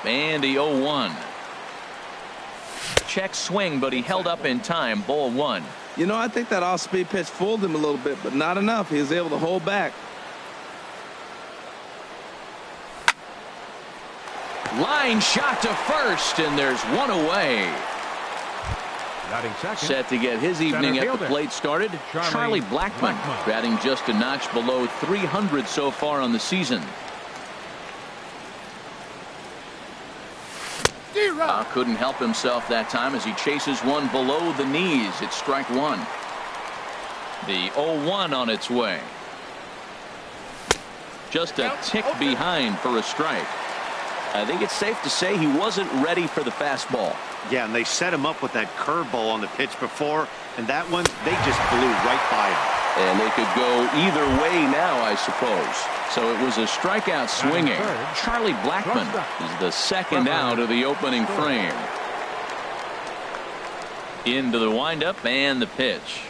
And the 0-1. Check swing, but he held up in time. Ball 1. You know, I think that off-speed pitch fooled him a little bit, but not enough. He was able to hold back. Line shot to first, and there's one away. Set to get his evening at the plate started, Charlie Blackmon, batting just a notch below 300 so far on the season. Couldn't help himself that time as he chases one below the knees. It's strike one. The 0-1 on its way. Just a tick behind for a strike. I think it's safe to say he wasn't ready for the fastball. Yeah, and they set him up with that curveball on the pitch before, and that one, they just blew right by him. And they could go either way now, I suppose. So it was a strikeout swinging. Charlie Blackmon is the second out of the opening frame. Into the windup and the pitch.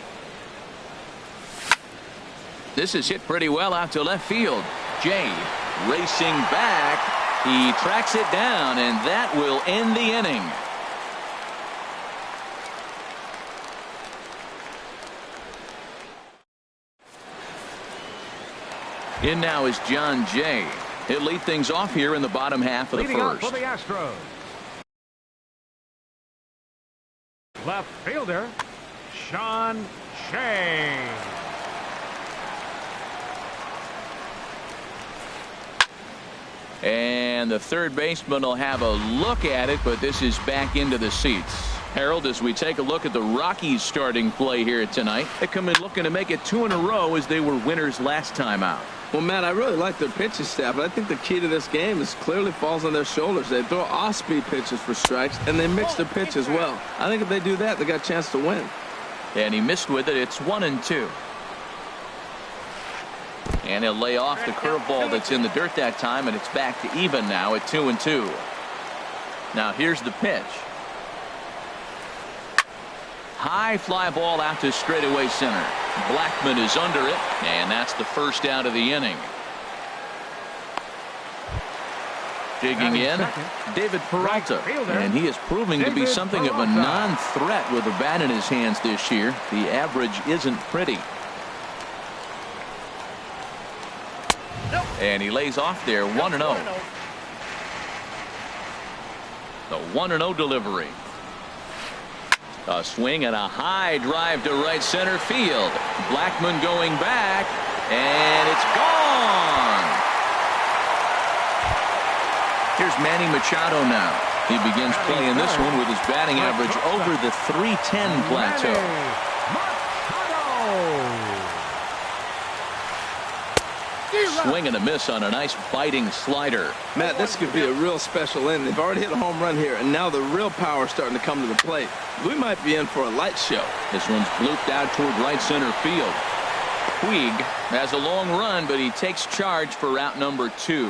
This is hit pretty well out to left field. Jay racing back. He tracks it down, and that will end the inning. In now is John Jay. He'll lead things off here in the bottom half of the first. For the Astros. Left fielder, Sean Shea. And the third baseman will have a look at it, but this is back into the seats. Harold, as we take a look at the Rockies starting play here tonight, they come in looking to make it 2 in a row as they were winners last time out. Well, Matt, I really like their pitching staff, but I think the key to this game is clearly falls on their shoulders. They throw off-speed pitches for strikes, and they mix their pitch as well. I think if they do that, they got a chance to win. And he missed with it. It's 1-2. And he'll lay off the curveball that's in the dirt that time, and it's back to even now at 2-2. Now here's the pitch. High fly ball out to straightaway center. Blackmon is under it, and that's the first out of the inning. Digging in, David Peralta, and he is proving to be something of a non-threat with a bat in his hands this year. The average isn't pretty. And he lays off there 1-0. The 1-0 delivery. A swing and a high drive to right center field. Blackmon going back, and it's gone. Here's Manny Machado now. He begins playing this one with his batting average over the .310 plateau. Swing and a miss on a nice biting slider. Matt, this could be a real special inning. They've already hit a home run here, and now the real power is starting to come to the plate. We might be in for a light show. This one's blooped out toward right center field. Puig has a long run, but he takes charge for route number 2.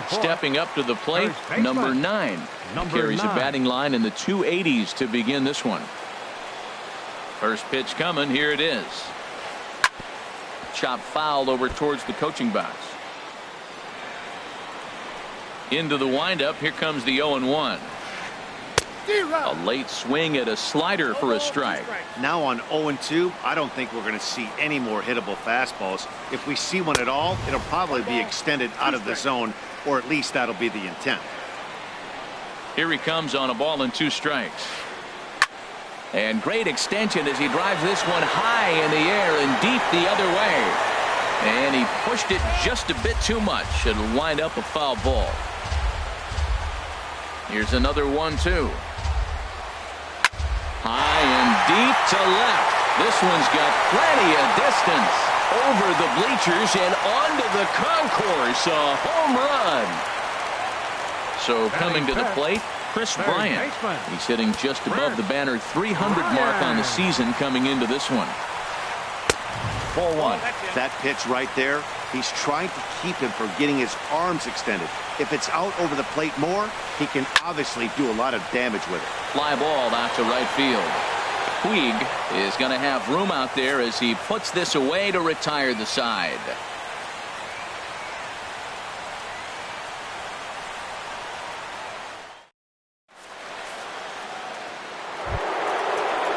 Stepping up to the plate, number 9. Carries a batting line in the 280s to begin this one. First pitch coming. Here it is. Chop fouled over towards the coaching box. Into the windup. Here comes the 0-1. A late swing at a slider for a strike. Now on 0-2, I don't think we're going to see any more hittable fastballs. If we see one at all, it'll probably be extended out of the zone, or at least that'll be the intent. Here he comes on a ball and 2 strikes. And great extension as he drives this one high in the air and deep the other way. And he pushed it just a bit too much. It'll wind up a foul ball. Here's another 1-2. High and deep to left. This one's got plenty of distance. Over the bleachers and onto the concourse. A home run. So coming to the plate, Chris Bryant. He's hitting just above the banner 300 mark on the season coming into this one. 4-1. That pitch right there, he's trying to keep him from getting his arms extended. If it's out over the plate more, he can obviously do a lot of damage with it. Fly ball out to right field. Puig is going to have room out there as he puts this away to retire the side.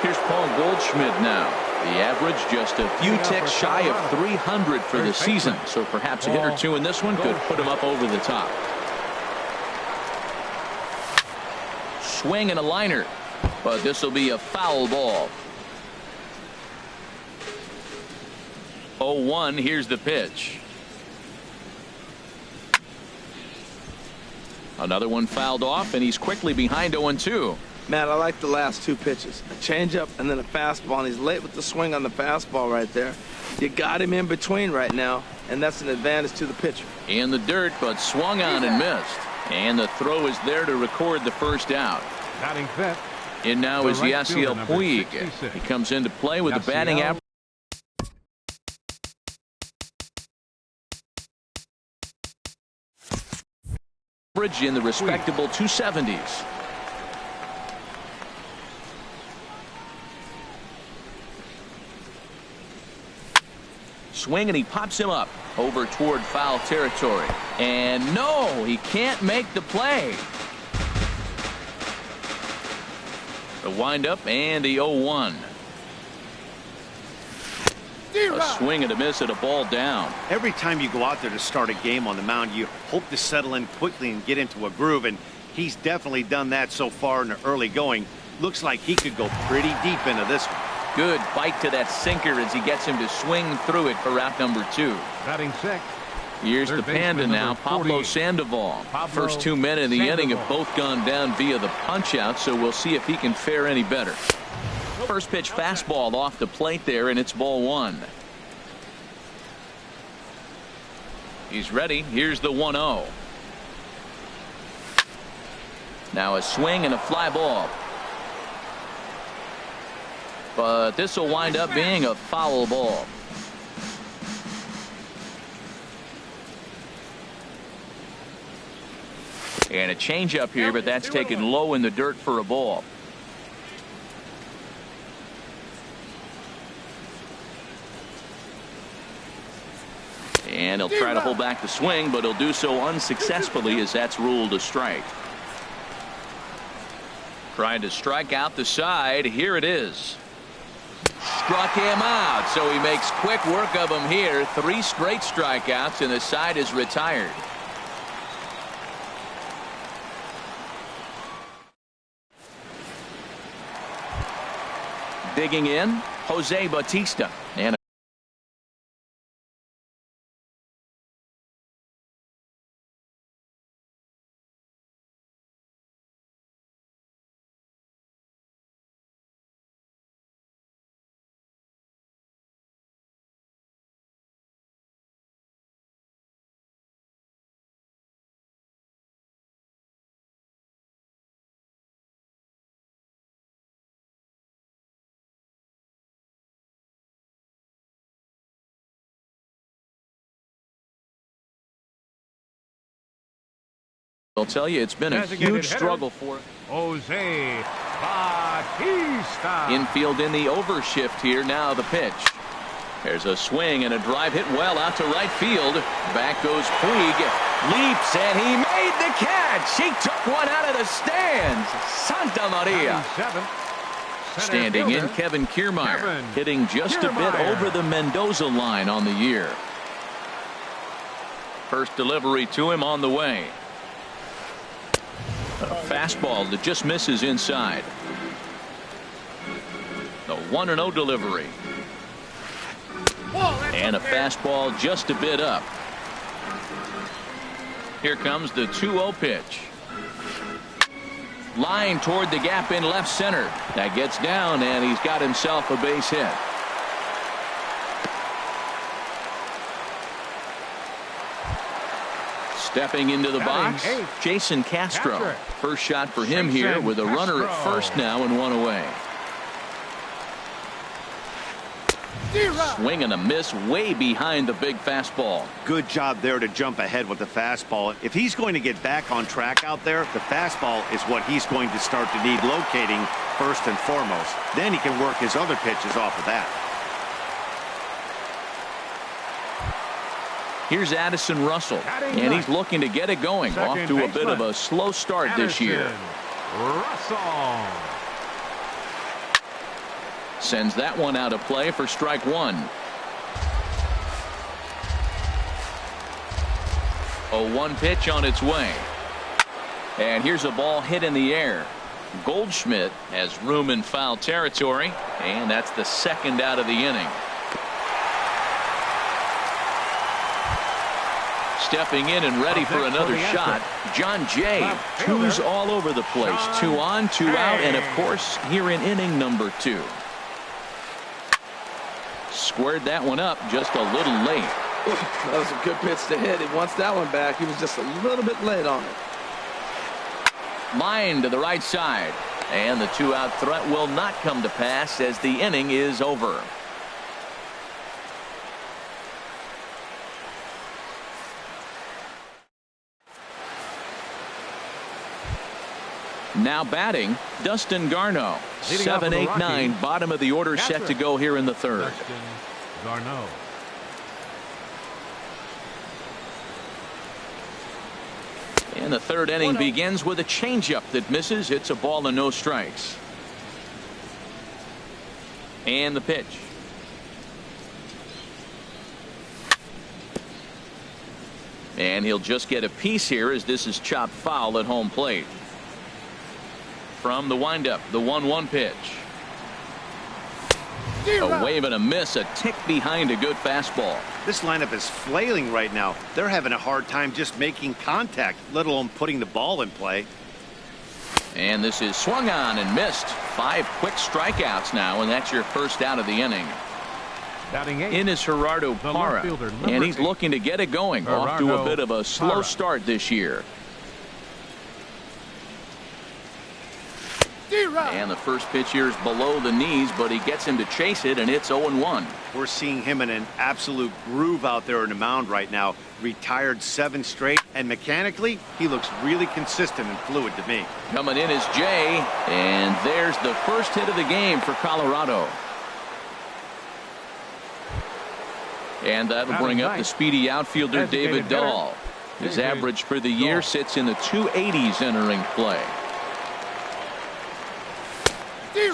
Here's Paul Goldschmidt now. The average just a few ticks shy of 300 for the season. So perhaps a hit or two in this one could put him up over the top. Swing and a liner. But this will be a foul ball. 0-1. Here's the pitch. Another one fouled off, and he's quickly behind 0-2. Matt, I like the last two pitches. A changeup and then a fastball, and he's late with the swing on the fastball right there. You got him in between right now, and that's an advantage to the pitcher. In the dirt, but swung on and missed. And the throw is there to record the first out. Batting fifth. In now is right Yasiel fielder, Puig. 66. He comes into play with the batting average in the respectable 270s. Swing, and he pops him up over toward foul territory. And no, he can't make the play. The windup and the 0-1. A swing and a miss at a ball down. Every time you go out there to start a game on the mound, you hope to settle in quickly and get into a groove, and he's definitely done that so far in the early going. Looks like he could go pretty deep into this one. Good bite to that sinker as he gets him to swing through it for out number 2. Batting sixth. Here's the Panda now, Pablo Sandoval. First 2 men in the inning have both gone down via the punch-out, so we'll see if he can fare any better. First pitch fastball off the plate there, and it's ball 1. He's ready. Here's the 1-0. Now a swing and a fly ball. But this will wind up being a foul ball. And a changeup here, but that's taken low in the dirt for a ball. And he'll try to hold back the swing, but he'll do so unsuccessfully as that's ruled a strike. Trying to strike out the side. Here it is. Struck him out, so he makes quick work of him here. 3 straight strikeouts, and the side is retired. Digging in, Jose Bautista. And I'll tell you, it's been a huge struggle for Jose Bautista. infield in the overshift here. Now the pitch. There's a swing and a drive hit well out to right field. Back goes Puig. Leaps, and he made the catch. He took one out of the stands. Santa Maria. Standing in, Kevin Kiermaier, hitting just a bit over the Mendoza line on the year. First delivery to him on the way. A fastball that just misses inside. The 1-0 delivery. And a fastball just a bit up. Here comes the 2-0 pitch. Line toward the gap in left center. That gets down, and he's got himself a base hit. Stepping into the box, Jason Castro. First shot for him here with a runner at first now and one away. Swing and a miss way behind the big fastball. Good job there to jump ahead with the fastball. If he's going to get back on track out there, the fastball is what he's going to start to need locating first and foremost. Then he can work his other pitches off of that. Here's Addison Russell, and he's looking to get it going. Off to a bit of a slow start this year. Russell. Sends that one out of play for strike one. 0-1 pitch on its way. And here's a ball hit in the air. Goldschmidt has room in foul territory, and that's the second out of the inning. Stepping in and ready for another shot, John Jay. Twos all over the place. 2 on, 2 out, and of course here in inning number 2. Squared that one up just a little late. That was a good pitch to hit. He wants that one back. He was just a little bit late on it. Line to the right side, and the 2-out threat will not come to pass as the inning is over. Now batting, Dustin Garneau. 7, 8, 9, bottom of the order, set to go here in the third. Dustin Garneau. And the third inning begins with a changeup that misses. It's a ball and no strikes. And the pitch. And he'll just get a piece here as this is chopped foul at home plate. From the windup, the 1-1 pitch. A wave and a miss, a tick behind a good fastball. This lineup is flailing right now. They're having a hard time just making contact, let alone putting the ball in play. And this is swung on and missed. 5 quick strikeouts now, and that's your first out of the inning. In is Gerardo Parra, and he's looking to get it going. Off to a bit of a slow start this year. And the first pitch here is below the knees, but he gets him to chase it, and it's 0-1. We're seeing him in an absolute groove out there in the mound right now. Retired 7 straight, and mechanically, he looks really consistent and fluid to me. Coming in is Jay, and there's the first hit of the game for Colorado. And that'll bring up the speedy outfielder David Dahl. His average for the year sits in the 280s entering play.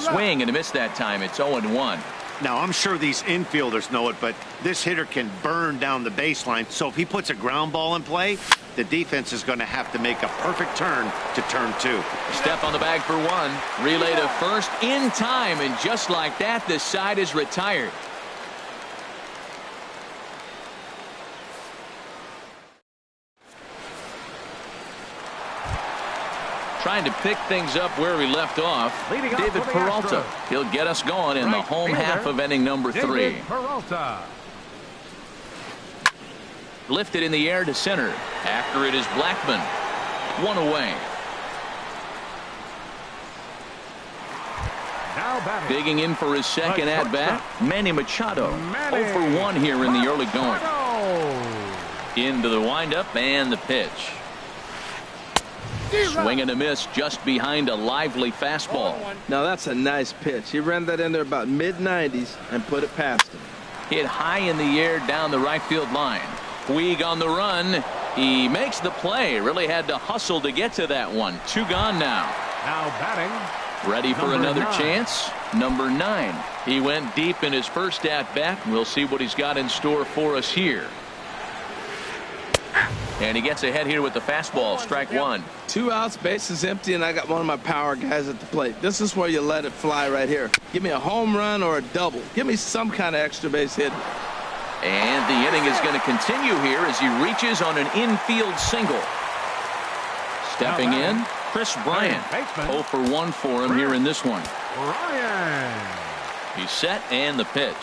Swing and a miss that time. It's 0-1. Now, I'm sure these infielders know it, but this hitter can burn down the baseline. So if he puts a ground ball in play, the defense is going to have to make a perfect turn to turn 2. Step on the bag for 1. Relay to first in time, and just like that, this side is retired. Trying to pick things up where we left off. David Peralta. He'll get us going in the home half of inning number 3. Peralta. Lifted in the air to center. After it is Blackman. 1 away. Digging in for his second at bat, Manny Machado. 0 for 1 here in the early going. Into the windup and the pitch. Swing and a miss just behind a lively fastball. Now that's a nice pitch. He ran that in there about mid-90s and put it past him. Hit high in the air down the right field line. Puig on the run. He makes the play. Really had to hustle to get to that one. 2 gone now. Now batting. Ready for another 9. chance. Number 9. He went deep in his first at bat. We'll see what he's got in store for us here. And he gets ahead here with the fastball. Strike 1. 2 outs, bases empty, and I got one of my power guys at the plate. This is where you let it fly right here. Give me a home run or a double. Give me some kind of extra base hit. And the inning is going to continue here as he reaches on an infield single. Stepping in, Chris Bryant. 0 for 1 for him here in this one. He's set, and the pitch.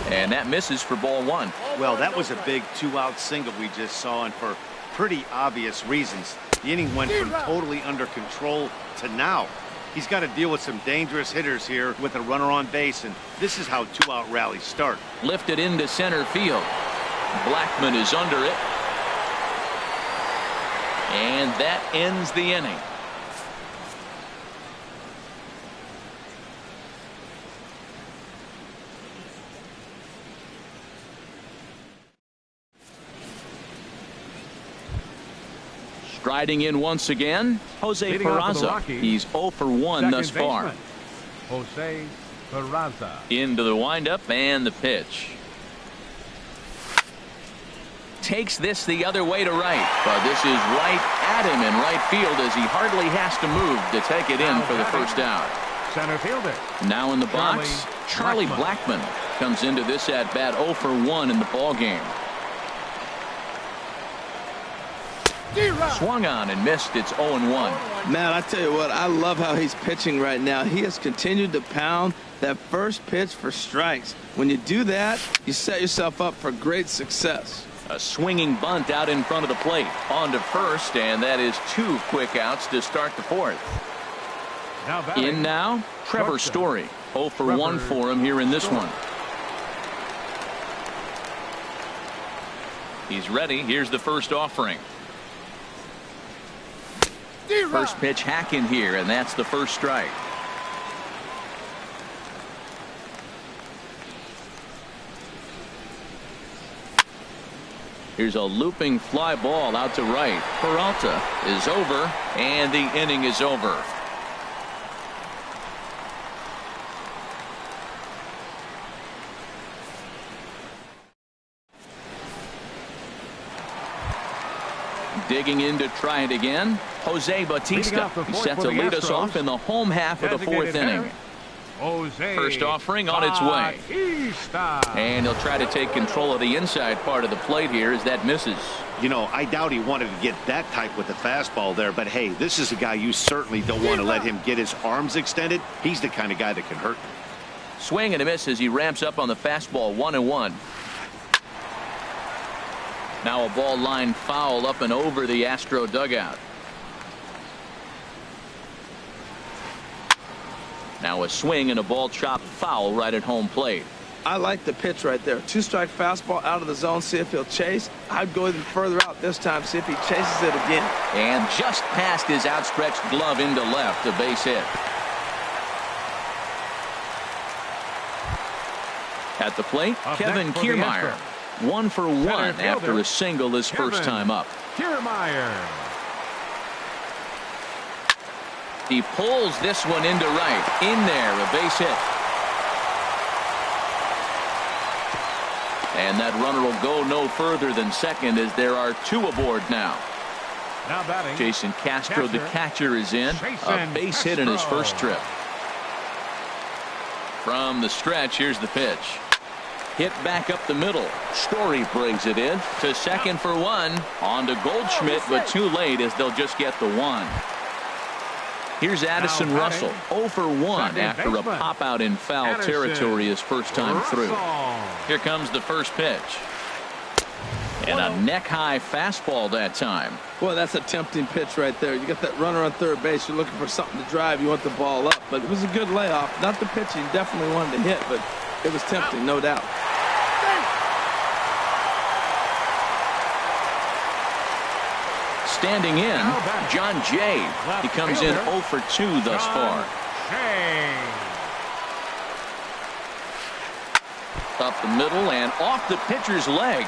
And that misses for ball 1. Well, that was a big 2-out single we just saw, and for pretty obvious reasons. The inning went from totally under control to now. He's got to deal with some dangerous hitters here with a runner on base, and this is how 2-out rallies start. Lifted into center field. Blackman is under it. And that ends the inning. Striding in once again, Jose Peraza. He's 0 for 1 thus far. Jose Peraza. Into the windup and the pitch. Takes this the other way to right, but this is right at him in right field as he hardly has to move to take it in for the first out. Center fielder. Now in the box, Charlie Blackmon comes into this at bat 0 for 1 in the ball game. Swung on and missed. It's 0-1. Man, I tell you what, I love how he's pitching right now. He has continued to pound that first pitch for strikes. When you do that, you set yourself up for great success. A swinging bunt out in front of the plate. On to first, and that is 2 quick outs to start the fourth. In now, Trevor Story. 0 for 1 for him here in this one. He's ready. Here's the first offering. First pitch hack in here, and that's the first strike. Here's a looping fly ball out to right. Peralta is over, and the inning is over. Digging in to try it again, Jose Bautista. He's set to lead us off in the home half of the fourth inning. First offering on its way. And he'll try to take control of the inside part of the plate here as that misses. You know, I doubt he wanted to get that tight with the fastball there, but hey, this is a guy you certainly don't want to let him get his arms extended. He's the kind of guy that can hurt. Swing and a miss as he ramps up on the fastball. 1-1. Now a ball line foul up and over the Astro dugout. Now a swing and a ball chopped foul right at home plate. I like the pitch right there. 2-strike fastball out of the zone. See if he'll chase. I'd go even further out this time. See if he chases it again. And just past his outstretched glove into left. A base hit. At the plate, Kevin Kiermaier. 1 for 1 after a single his first time up. Kiermaier. He pulls this one into right. In there, a base hit. And that runner will go no further than second as there are 2 aboard now. Now batting, Jason Castro, the catcher, is in. A base hit in his first trip. From the stretch, here's the pitch. Hit back up the middle. Story brings it in to second for 1. On to Goldschmidt, but too late as they'll just get the 1. Here's Addison Russell. 0 for 1 after a pop out in foul territory his first time through. Here comes the first pitch. And a neck-high fastball that time. Boy, that's a tempting pitch right there. You got that runner on third base. You're looking for something to drive. You want the ball up. But it was a good layoff. Not the pitch he definitely wanted to hit, but it was tempting, no doubt. Standing in, John Jay. He comes in 0 for 2 thus far. Up the middle and off the pitcher's leg.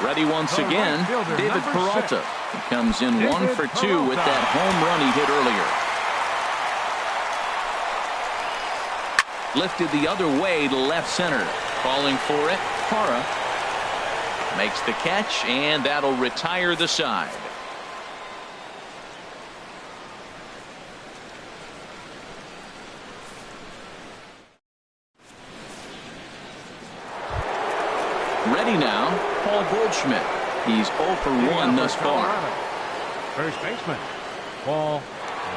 Ready once again, David Peralta. He comes in 1 for 2 with that home run he hit earlier. Lifted the other way to left center. Calling for it, Parra makes the catch, and that'll retire the side. Ready now, Paul Goldschmidt. He's 0 for 1 thus far. First baseman, Paul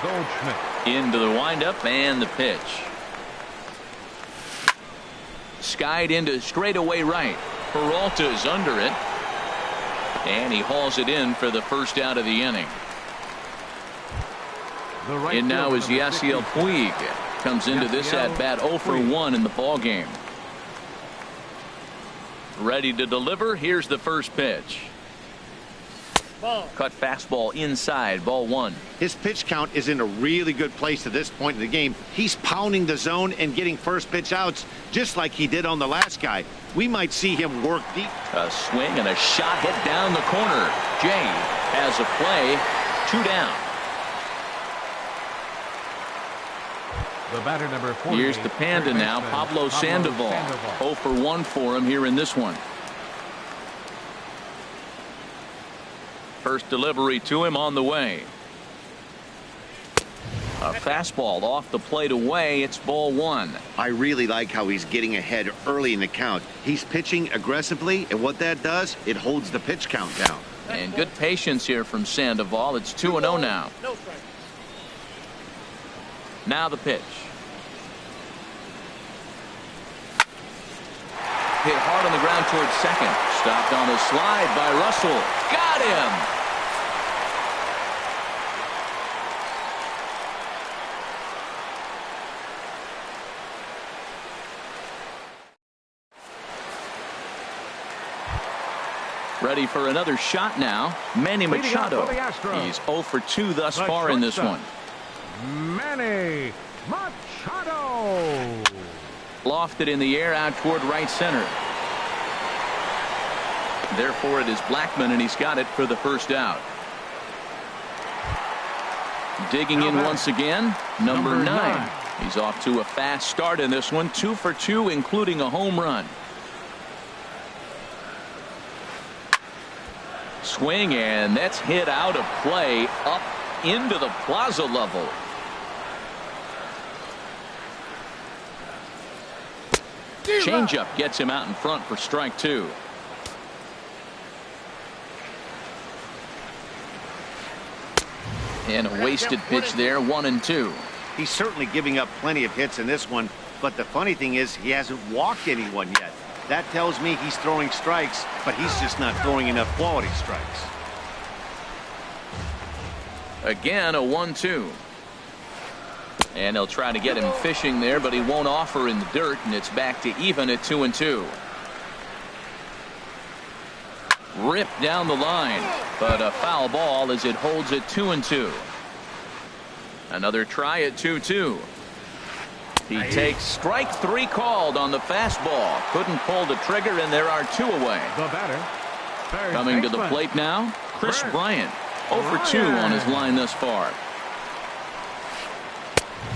Goldschmidt. Into the windup and the pitch. Skied into straightaway right. Peralta is under it. And he hauls it in for the first out of the inning. And now is Yasiel Puig. Comes into this at bat 0 for 1 in the ball game. Ready to deliver. Here's the first pitch. Cut fastball inside, ball 1. His pitch count is in a really good place at this point in the game. He's pounding the zone and getting first pitch outs just like he did on the last guy. We might see him work deep. A swing and a shot hit down the corner. Jay has a play. 2 down. The batter, number 48. Here's the Panda now, Pablo Sandoval. 0 for 1 for him here in this one. First delivery to him on the way. A fastball off the plate away. It's ball 1. I really like how he's getting ahead early in the count. He's pitching aggressively, and what that does, it holds the pitch count down. And good patience here from Sandoval. It's 2-0 now. Now the pitch. Hit hard on the ground towards second. Stopped on the slide by Russell. Got him! Ready for another shot now. Manny Machado. He's 0 for 2 thus far in this one. Manny Machado. Lofted in the air out toward right center. Therefore, it is Blackman, and he's got it for the first out. Digging in once again, number 9. He's off to a fast start in this one. 2 for 2, including a home run. Swing, and that's hit out of play up into the plaza level. Changeup gets him out in front for strike 2. And a wasted pitch there, 1-2. He's certainly giving up plenty of hits in this one, but the funny thing is he hasn't walked anyone yet. That tells me he's throwing strikes, but he's just not throwing enough quality strikes. Again, a 1-2. And they'll try to get him fishing there, but he won't offer in the dirt, and it's back to even at 2-2. Ripped down the line, but a foul ball as it holds at 2-2. Another try at 2-2. He takes strike 3 called on the fastball. Couldn't pull the trigger, and there are 2 away. The batter. Coming to the plate now, Chris Bryant. 0 for 2 on his line thus far.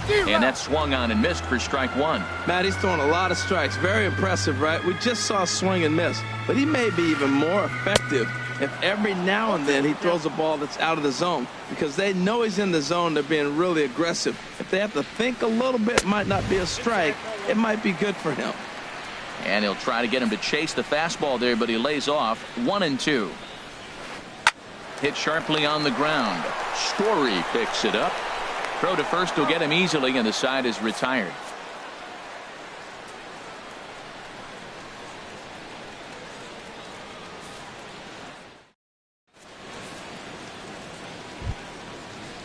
And that swung on and missed for strike 1. Matt, he's throwing a lot of strikes. Very impressive, right? We just saw swing and miss. But he may be even more effective if every now and then he throws a ball that's out of the zone, because they know he's in the zone. They're being really aggressive. If they have to think a little bit, it might not be a strike. It might be good for him. And he'll try to get him to chase the fastball there, but he lays off. 1-2. Hit sharply on the ground. Story picks it up. Throw to first will get him easily, and the side is retired.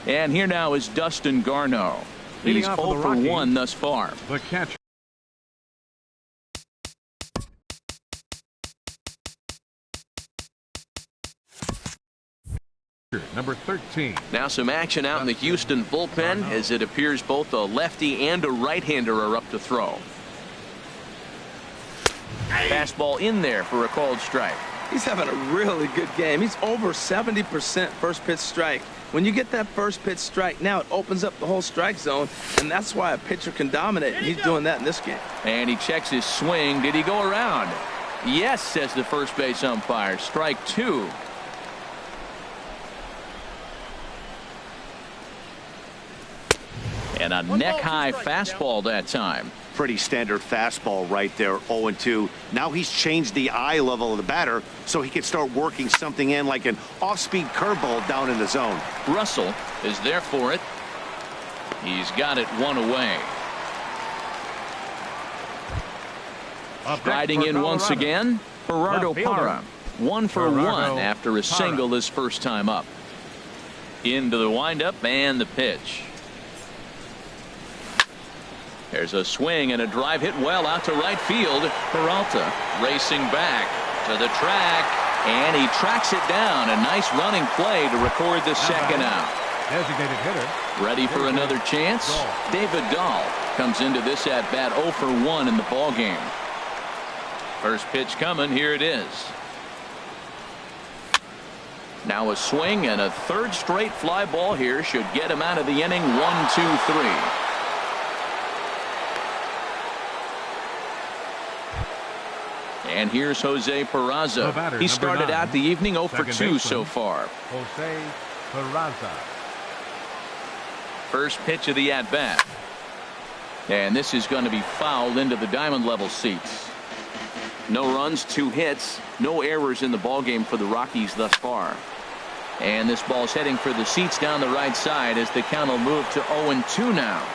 And here now is Dustin Garneau. He's 0 for 1 thus far. The catcher. Number 13. Now some action out in the Houston bullpen, as it appears both a lefty and a right-hander are up to throw. Fastball in there for a called strike. He's having a really good game. He's over 70% first pitch strike. When you get that first pitch strike, now it opens up the whole strike zone, and that's why a pitcher can dominate, and he's doing that in this game. And he checks his swing. Did he go around? Yes, says the first base umpire. Strike 2. And a neck-high fastball that time. Pretty standard fastball right there, 0-2. Now he's changed the eye level of the batter so he can start working something in like an off-speed curveball down in the zone. Russell is there for it. He's got it 1 away. Striding in once again, Gerardo Parra. 1 for 1 after a single his first time up. Into the windup and the pitch. There's a swing and a drive hit well out to right field. Peralta racing back to the track, and he tracks it down. A nice running play to record the second out. Designated hitter. Ready for another chance? David Dahl comes into this at bat 0 for 1 in the ball game. First pitch coming. Here it is. Now a swing and a third straight fly ball here should get him out of the inning. 1-2-3. And here's Jose Peraza. batter, He started number 9, out the evening 0 for second 2 baseman, so far. Jose Peraza. First pitch of the at-bat. And this is going to be fouled into the diamond level seats. No runs, 2 hits, no errors in the ballgame for the Rockies thus far. And this ball's heading for the seats down the right side as the count will move to 0-2 now.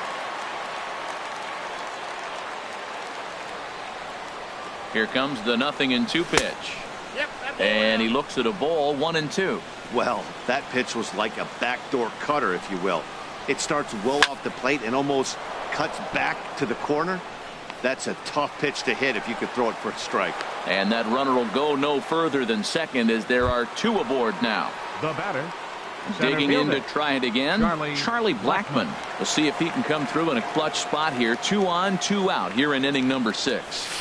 Here comes the 0-2 pitch. And he looks at a ball, 1-2. Well, that pitch was like a backdoor cutter, if you will. It starts well off the plate and almost cuts back to the corner. That's a tough pitch to hit if you could throw it for a strike. And that runner will go no further than second as there are 2 aboard now. The batter. Digging in to fielder, try it again, Charlie Blackmon. We'll see if he can come through in a clutch spot here. 2 on, 2 out here in inning number 6.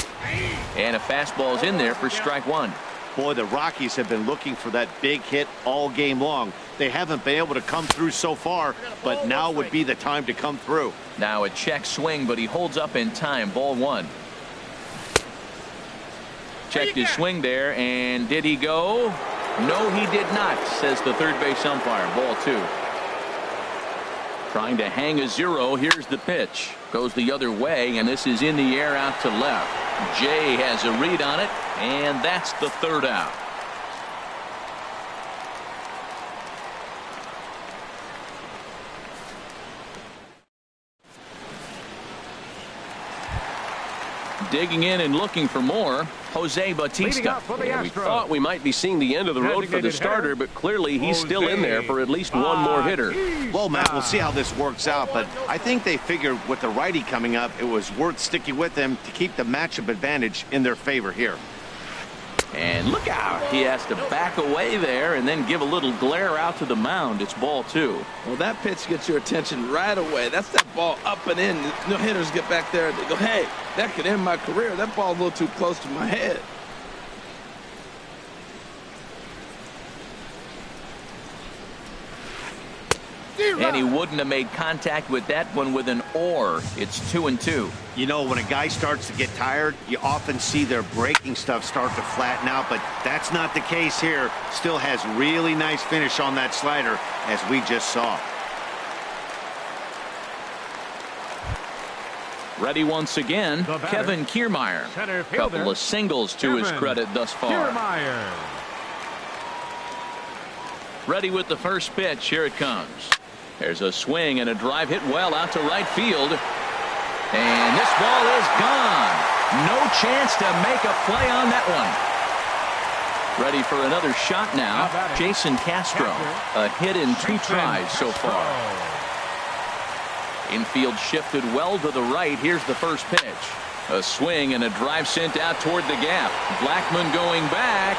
And a fastball's in there for strike 1. Boy, the Rockies have been looking for that big hit all game long. They haven't been able to come through so far, but now would be the time to come through. Now a check swing, but he holds up in time. Ball 1. Checked his swing there, and did he go? No, he did not, says the third base umpire. Ball 2. Trying to hang a 0. Here's the pitch. Goes the other way, and this is in the air out to left. Jay has a read on it, and that's the 3rd out. Digging in and looking for more, Jose Bautista. Yeah, we thought we might be seeing the end of the road for the starter, but clearly he's still in there for at least one more hitter. Well, Matt, we'll see how this works out, but I think they figured with the righty coming up, it was worth sticking with him to keep the matchup advantage in their favor here. And look out. He has to back away there and then give a little glare out to the mound. It's ball 2. Well, that pitch gets your attention right away. That's that ball up and in. No hitters get back there and they go, hey, that could end my career. That ball's a little too close to my head. And he wouldn't have made contact with that one with an or. It's 2-2. You know, when a guy starts to get tired, you often see their breaking stuff start to flatten out, but that's not the case here. Still has really nice finish on that slider, as we just saw. Ready once again, Kevin Kiermaier. Couple of singles to his credit thus far. Kiermaier. Ready with the first pitch. Here it comes. There's a swing and a drive hit well out to right field. And this ball is gone. No chance to make a play on that one. Ready for another shot now. Jason Castro. A hit in 2 tries so far. Infield shifted well to the right. Here's the first pitch. A swing and a drive sent out toward the gap. Blackmon going back.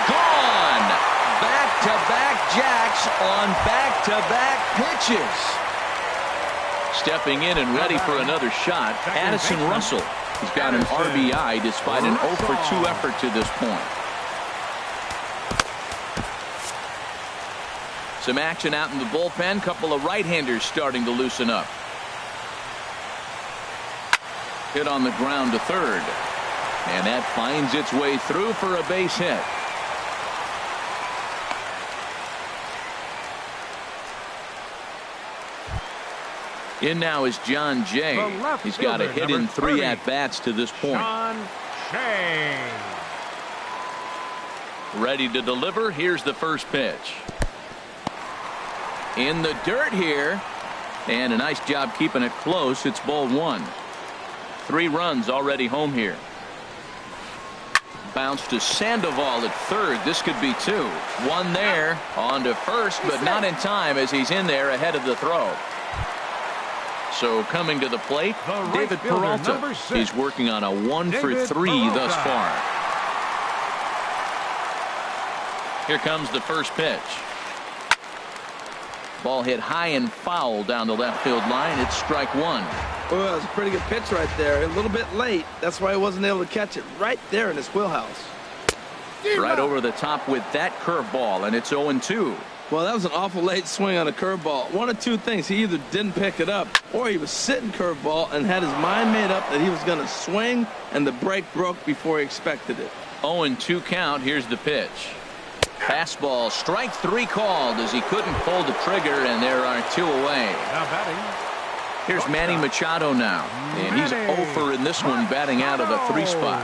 Gone. Back-to-back jacks on back-to-back pitches. Stepping in and ready for another shot, Addison Russell. He's got an RBI despite an 0 for 2 effort to this point. Some action out in the bullpen. Couple of right-handers starting to loosen up. Hit on the ground to third. And that finds its way through for a base hit. In now is John Jay. He's got a hit in 3 at-bats to this point. John Jay. Ready to deliver. Here's the first pitch. In the dirt here. And a nice job keeping it close. It's ball 1. 3 runs already home here. Bounce to Sandoval at third. This could be 2. 1 there. On to first, but not in time as he's in there ahead of the throw. So coming to the plate, David Peralta. He's working on a 1 for 3 thus far. Here comes the first pitch. Ball hit high and foul down the left field line. It's strike 1. Well, that was a pretty good pitch right there. A little bit late. That's why he wasn't able to catch it right there in his wheelhouse. Right over the top with that curveball, and it's 0-2. Well, that was an awful late swing on a curveball. One of 2 things. He either didn't pick it up or he was sitting curveball and had his mind made up that he was going to swing and the break broke before he expected it. 0-2 count. Here's the pitch. Fastball, strike 3 called as he couldn't pull the trigger, and there are 2 away. Now batting. Here's Manny Machado now, and he's 0 for in this one, batting out of a 3 spot.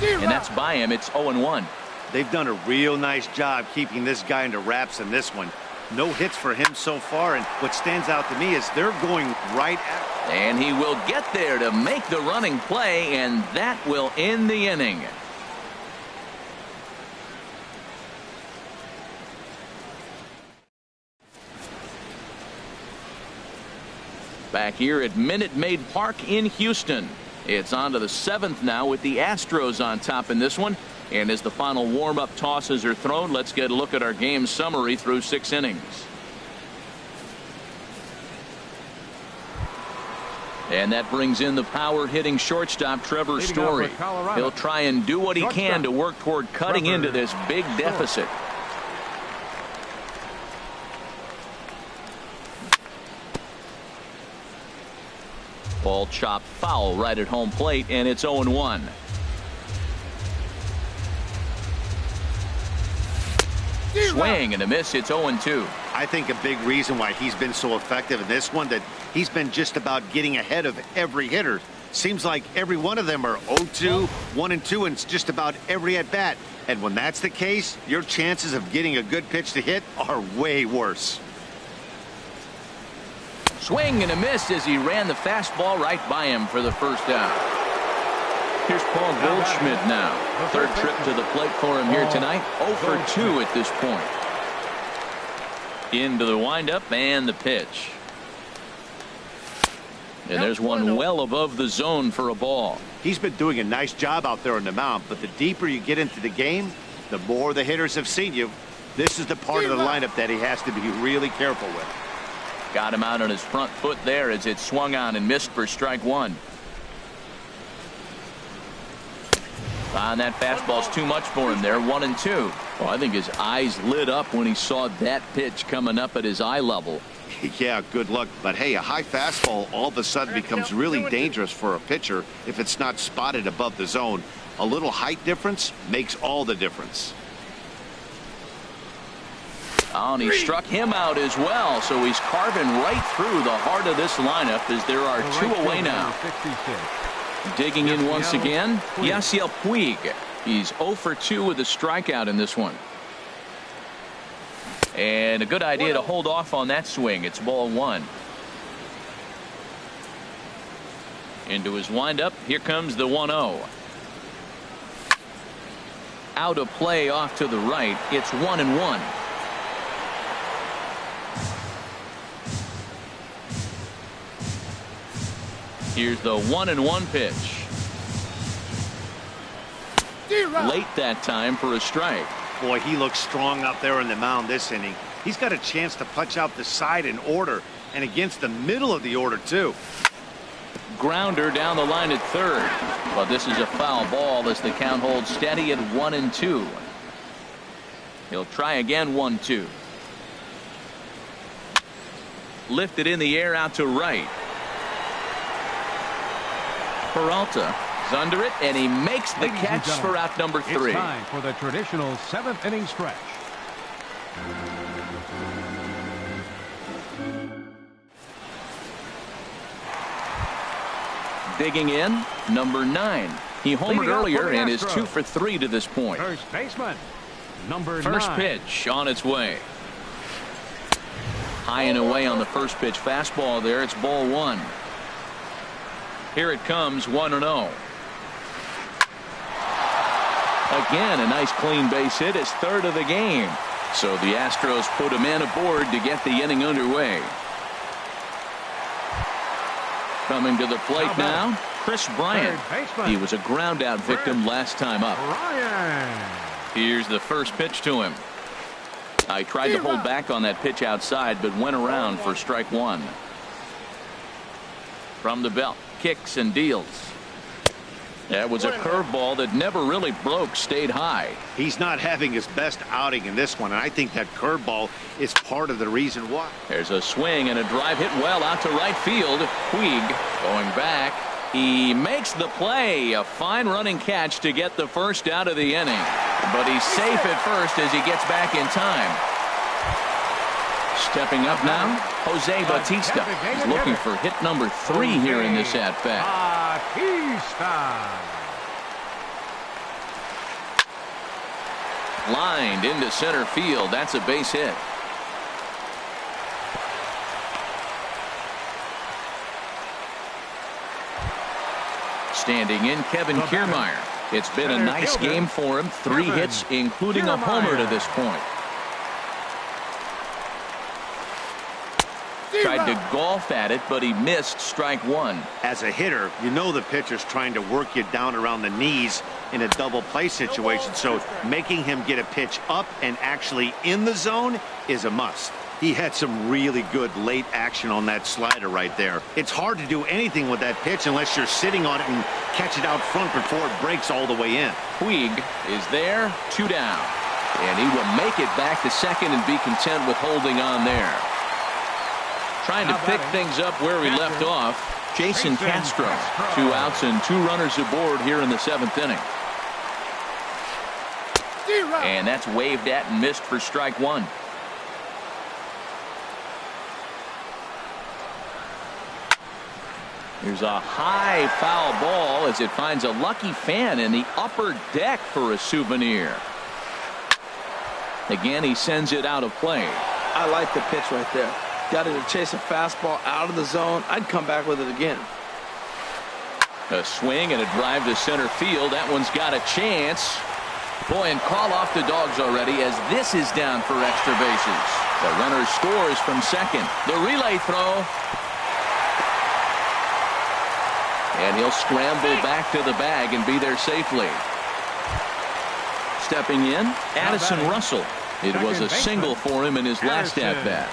And that's by him. It's 0-1. They've done a real nice job keeping this guy into wraps in this one. No hits for him so far, and what stands out to me is they're going right at. And he will get there to make the running play, and that will end the inning. Back here at Minute Maid Park in Houston. It's on to the 7th now with the Astros on top in this one. And as the final warm-up tosses are thrown, let's get a look at our game summary through 6 innings. And that brings in the power-hitting shortstop Trevor Story. He'll try and do what he can to work toward cutting into this big deficit. Ball chopped foul right at home plate, and it's 0-1. Swing and a miss. It's 0-2. I think a big reason why he's been so effective in this one, that he's been just about getting ahead of every hitter. Seems like every one of them are 0-2, 1-2, and just about every at bat. And when that's the case, your chances of getting a good pitch to hit are way worse. Swing and a miss as he ran the fastball right by him for the first out. Here's Paul Goldschmidt now. 3rd trip to the plate for him here tonight. 0 for 2 at this point. Into the windup and the pitch. And there's one well above the zone for a ball. He's been doing a nice job out there on the mound, but the deeper you get into the game, the more the hitters have seen you. This is the part of the lineup that he has to be really careful with. Got him out on his front foot there as it swung on and missed for strike 1. And that fastball's too much for him there. 1-2. Well, I think his eyes lit up when he saw that pitch coming up at his eye level. Yeah, good luck. But hey, a high fastball all of a sudden becomes really dangerous for a pitcher if it's not spotted above the zone. A little height difference makes all the difference. Oh, and he struck him out as well, so he's carving right through the heart of this lineup as there are 2 away now. Digging in once again, Yasiel Puig. He's 0 for 2 with a strikeout in this one. And a good idea to hold off on that swing. It's ball 1. Into his windup. Here comes the 1-0. Out of play off to the right. It's 1-1. Here's the 1-1 pitch. Late that time for a strike. Boy, he looks strong out there on the mound this inning. He's got a chance to punch out the side in order, and against the middle of the order too. Grounder down the line at 3rd. But this is a foul ball as the count holds steady at 1-2. He'll try again. 1-2. Lifted in the air out to right. Peralta is under it, and he makes the catch for out number 3. It's time for the traditional 7th inning stretch. Digging in, number 9. He homered earlier and is 2 for 3 to this point. First baseman, number 9. First pitch on its way. High and away on the first pitch fastball there. It's ball 1. Here it comes. 1-0. Again, a nice clean base hit. His 3rd of the game. So the Astros put a man aboard to get the inning underway. Coming to the plate now, Chris Bryant. He was a ground out victim last time up. Here's the first pitch to him. I tried to hold back on that pitch outside, but went around for strike 1. From the belt, kicks and deals. That was a curveball that never really broke, stayed high. He's not having his best outing in this one, and I think that curveball is part of the reason why. There's a swing and a drive hit well out to right field. Puig going back. He makes the play. A fine running catch to get the first out of the inning. But he's safe at first as he gets back in time. Stepping up now, Jose Bautista. He's looking for hit number 3 here in this at-bat. Lined into center field. That's a base hit. Standing in, Kevin Kiermaier. It's been a nice game for him. 3 hits, including a homer to this point. Tried to golf at it, but he missed strike 1. As a hitter, you know the pitcher's trying to work you down around the knees in a double play situation, so making him get a pitch up and actually in the zone is a must. He had some really good late action on that slider right there. It's hard to do anything with that pitch unless you're sitting on it and catch it out front before it breaks all the way in. Puig is there, 2 down. And he will make it back to second and be content with holding on there. Trying to pick things up where we left off, Jason Castro. 2 outs and 2 runners aboard here in the 7th inning. And that's waved at and missed for strike 1. Here's a high foul ball as it finds a lucky fan in the upper deck for a souvenir. Again, he sends it out of play. I like the pitch right there. Got it to chase a fastball out of the zone. I'd come back with it again. A swing and a drive to center field. That one's got a chance. Boy, and call off the Dogs already as this is down for extra bases. The runner scores from second. The relay throw. And he'll scramble back to the bag and be there safely. Stepping in, Addison Russell. It was a single for him in his last at-bat.